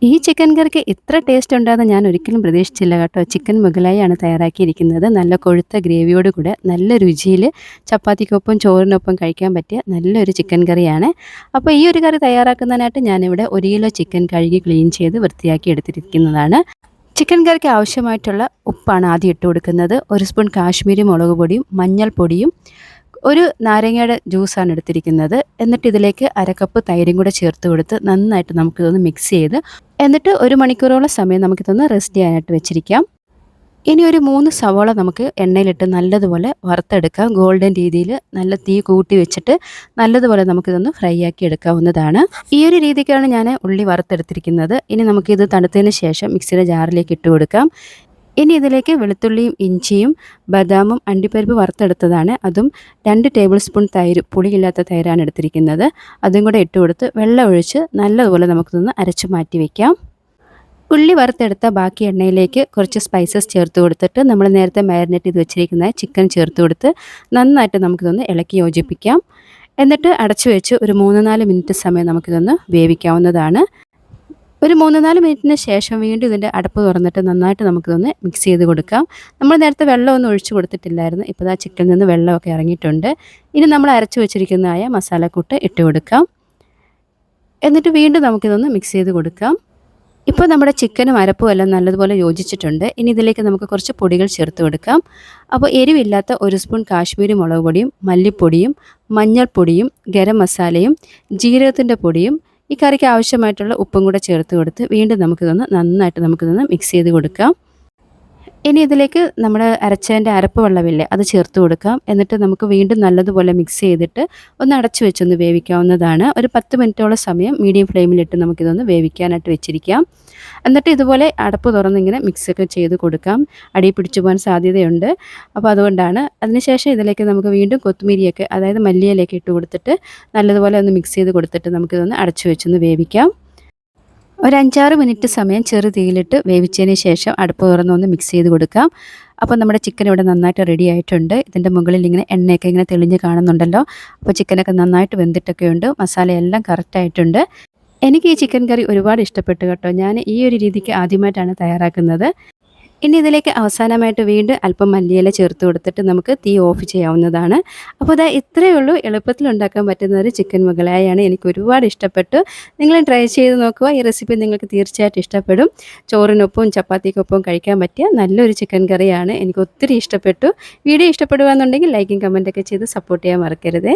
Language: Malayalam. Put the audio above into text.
ഈ ചിക്കൻ കറിക്ക് ഇത്ര ടേസ്റ്റ് ഉണ്ടാകുമെന്ന് ഞാൻ ഒരിക്കലും പ്രതീക്ഷിച്ചില്ല കേട്ടോ. ചിക്കൻ മുഗലായിയാണ് തയ്യാറാക്കിയിരിക്കുന്നത്. നല്ല കൊഴുത്ത ഗ്രേവിയോട് കൂടെ നല്ല രുചിയിൽ ചപ്പാത്തിക്കൊപ്പം ചോറിനൊപ്പം കഴിക്കാൻ പറ്റിയ നല്ലൊരു ചിക്കൻ കറിയാണ്. അപ്പോൾ ഈ ഒരു കറി തയ്യാറാക്കുന്നതിനായിട്ട് ഞാനിവിടെ 1 കിലോ ചിക്കൻ കഴുകി ക്ലീൻ ചെയ്ത് വൃത്തിയാക്കി എടുത്തിരിക്കുന്നതാണ്. ചിക്കൻ കറിക്ക് ആവശ്യമായിട്ടുള്ള ഉപ്പാണ് ആദ്യം ഇട്ട് കൊടുക്കുന്നത്. 1 സ്പൂൺ കാശ്മീരി മുളക് പൊടിയും മഞ്ഞൾപ്പൊടിയും ഒരു നാരങ്ങയുടെ ജ്യൂസാണ് എടുത്തിരിക്കുന്നത്. എന്നിട്ട് ഇതിലേക്ക് 1/2 കപ്പ് തൈരും കൂടെ ചേർത്ത് കൊടുത്ത് നന്നായിട്ട് നമുക്കിതൊന്ന് മിക്സ് ചെയ്ത് എന്നിട്ട് 1 മണിക്കൂറോളം സമയം നമുക്കിതൊന്ന് റെസ്റ്റ് ചെയ്യാനായിട്ട് വെച്ചിരിക്കാം. ഇനി ഒരു 3 സവാള നമുക്ക് എണ്ണയിലിട്ട് നല്ലതുപോലെ വറുത്തെടുക്കാം. ഗോൾഡൻ രീതിയിൽ നല്ല തീ കൂട്ടി വെച്ചിട്ട് നല്ലതുപോലെ നമുക്കിതൊന്ന് ഫ്രൈ ആക്കി എടുക്കാവുന്നതാണ്. ഈ ഒരു രീതിക്കാണ് ഞാൻ ഉള്ളി വറുത്തെടുത്തിരിക്കുന്നത്. ഇനി നമുക്കിത് തണുത്തതിന് ശേഷം മിക്സിയുടെ ജാറിലേക്ക് ഇട്ട് കൊടുക്കാം. ഇനി ഇതിലേക്ക് വെളുത്തുള്ളിയും ഇഞ്ചിയും ബദാമും അണ്ടിപ്പരിപ്പ് വറുത്തെടുത്തതാണ്. അതും 2 ടേബിൾ സ്പൂൺ തൈര്, പുളിയില്ലാത്ത തൈരാണ് എടുത്തിരിക്കുന്നത്. അതും കൂടെ ഇട്ട് കൊടുത്ത് വെള്ളം ഒഴിച്ച് നല്ലതുപോലെ നമുക്കിതൊന്ന് അരച്ച് മാറ്റി വയ്ക്കാം. ഉള്ളി വറുത്തെടുത്ത ബാക്കി എണ്ണയിലേക്ക് കുറച്ച് സ്പൈസസ് ചേർത്ത് കൊടുത്തിട്ട് നമ്മൾ നേരത്തെ മാരിനേറ്റ് ചെയ്ത് വെച്ചിരിക്കുന്ന ചിക്കൻ ചേർത്ത് കൊടുത്ത് നന്നായിട്ട് നമുക്കിതൊന്ന് ഇളക്കി യോജിപ്പിക്കാം. എന്നിട്ട് അടച്ചു വെച്ച് ഒരു 3-4 മിനിറ്റ് സമയം നമുക്കിതൊന്ന് വേവിക്കാവുന്നതാണ്. ഒരു 3-4 മിനിറ്റിന് ശേഷം വീണ്ടും ഇതിൻ്റെ അടപ്പ് തുറന്നിട്ട് നന്നായിട്ട് നമുക്കിതൊന്ന് മിക്സ് ചെയ്ത് കൊടുക്കാം. നമ്മൾ നേരത്തെ വെള്ളമൊന്നും ഒഴിച്ച് കൊടുത്തിട്ടില്ലായിരുന്നു. ഇപ്പോൾ ആ ചിക്കനിൽ നിന്ന് വെള്ളമൊക്കെ ഇറങ്ങിയിട്ടുണ്ട്. ഇനി നമ്മൾ അരച്ച് വെച്ചിരിക്കുന്നതായ മസാലക്കൂട്ട് ഇട്ട് കൊടുക്കാം. എന്നിട്ട് വീണ്ടും നമുക്കിതൊന്ന് മിക്സ് ചെയ്ത് കൊടുക്കാം. ഇപ്പോൾ നമ്മുടെ ചിക്കനും അരപ്പും എല്ലാം നല്ലതുപോലെ യോജിച്ചിട്ടുണ്ട്. ഇനി ഇതിലേക്ക് നമുക്ക് കുറച്ച് പൊടികൾ ചേർത്ത് കൊടുക്കാം. അപ്പോൾ എരിവില്ലാത്ത 1 സ്പൂൺ കാശ്മീരി മുളക് പൊടിയും മല്ലിപ്പൊടിയും മഞ്ഞൾപ്പൊടിയും ഗരം മസാലയും ജീരകത്തിൻ്റെ പൊടിയും ഈ കറിക്ക് ആവശ്യമായിട്ടുള്ള ഉപ്പും കൂടെ ചേർത്ത് കൊടുത്ത് വീണ്ടും നമുക്കിതൊന്ന് മിക്സ് ചെയ്ത് കൊടുക്കാം. ഇനി ഇതിലേക്ക് നമ്മുടെ അരച്ചതിൻ്റെ അരപ്പ് വെള്ളമില്ലേ അത് ചേർത്ത് കൊടുക്കാം. എന്നിട്ട് നമുക്ക് വീണ്ടും നല്ലതുപോലെ മിക്സ് ചെയ്തിട്ട് ഒന്ന് അടച്ചു വെച്ചൊന്ന് വേവിക്കാവുന്നതാണ്. ഒരു 10 മിനിറ്റോളം സമയം മീഡിയം ഫ്ലെയിമിലിട്ട് നമുക്കിതൊന്ന് വേവിക്കാനായിട്ട് വെച്ചിരിക്കാം. എന്നിട്ട് ഇതുപോലെ അടപ്പ് തുറന്നിങ്ങനെ മിക്സൊക്കെ ചെയ്ത് കൊടുക്കാം. അടി പിടിച്ചു പോകാൻ സാധ്യതയുണ്ട്. അപ്പോൾ അതുകൊണ്ടാണ്. അതിനുശേഷം ഇതിലേക്ക് നമുക്ക് വീണ്ടും കൊത്തുമിരിയൊക്കെ അതായത് മല്ലിയിലയൊക്കെ ഇട്ട് കൊടുത്തിട്ട് നല്ലതുപോലെ ഒന്ന് മിക്സ് ചെയ്ത് കൊടുത്തിട്ട് നമുക്കിതൊന്ന് അടച്ചു വെച്ചൊന്ന് വേവിക്കാം. ഒരു 5-6 മിനിറ്റ് സമയം ചെറു തീയിലിട്ട് വേവിച്ചതിന് ശേഷം അടുപ്പ് തുറന്നൊന്ന് മിക്സ് ചെയ്ത് കൊടുക്കാം. അപ്പോൾ നമ്മുടെ ചിക്കൻ ഇവിടെ നന്നായിട്ട് റെഡി ആയിട്ടുണ്ട്. ഇതിൻ്റെ മുകളിൽ ഇങ്ങനെ എണ്ണയൊക്കെ ഇങ്ങനെ തെളിഞ്ഞ് കാണുന്നുണ്ടല്ലോ. അപ്പോൾ ചിക്കനൊക്കെ നന്നായിട്ട് വെന്തിട്ടൊക്കെ ഉണ്ട്. മസാലയെല്ലാം കറക്റ്റായിട്ടുണ്ട്. എനിക്ക് ഈ ചിക്കൻ കറി ഒരുപാട് ഇഷ്ടപ്പെട്ടു കേട്ടോ. ഞാൻ ഈ ഒരു രീതിക്ക് ആദ്യമായിട്ടാണ് തയ്യാറാക്കുന്നത്. ഇനി ഇതിലേക്ക് അവസാനമായിട്ട് വീണ്ടും അല്പം മല്ലിയില ചേർത്ത് കൊടുത്തിട്ട് നമുക്ക് തീ ഓഫ് ചെയ്യാവുന്നതാണ്. അപ്പോൾ ഇത്രയേ ഉള്ളൂ. എളുപ്പത്തിൽ ഉണ്ടാക്കാൻ പറ്റുന്ന ഒരു ചിക്കൻ മുഗലായിയാണ്. എനിക്ക് ഒരുപാട് ഇഷ്ടപ്പെട്ടു. നിങ്ങൾ ട്രൈ ചെയ്ത് നോക്കുക. ഈ റെസിപ്പി നിങ്ങൾക്ക് തീർച്ചയായിട്ടും ഇഷ്ടപ്പെടും. ചോറിനൊപ്പം ചപ്പാത്തിക്കൊപ്പം കഴിക്കാൻ പറ്റിയ നല്ലൊരു ചിക്കൻ കറിയാണ്. എനിക്ക് ഒത്തിരി ഇഷ്ടപ്പെട്ടു. വീഡിയോ ഇഷ്ടപ്പെടുകയെന്നുണ്ടെങ്കിൽ ലൈക്കും കമൻറ്റൊക്കെ ചെയ്ത് സപ്പോർട്ട് ചെയ്യാൻ മറക്കരുതേ.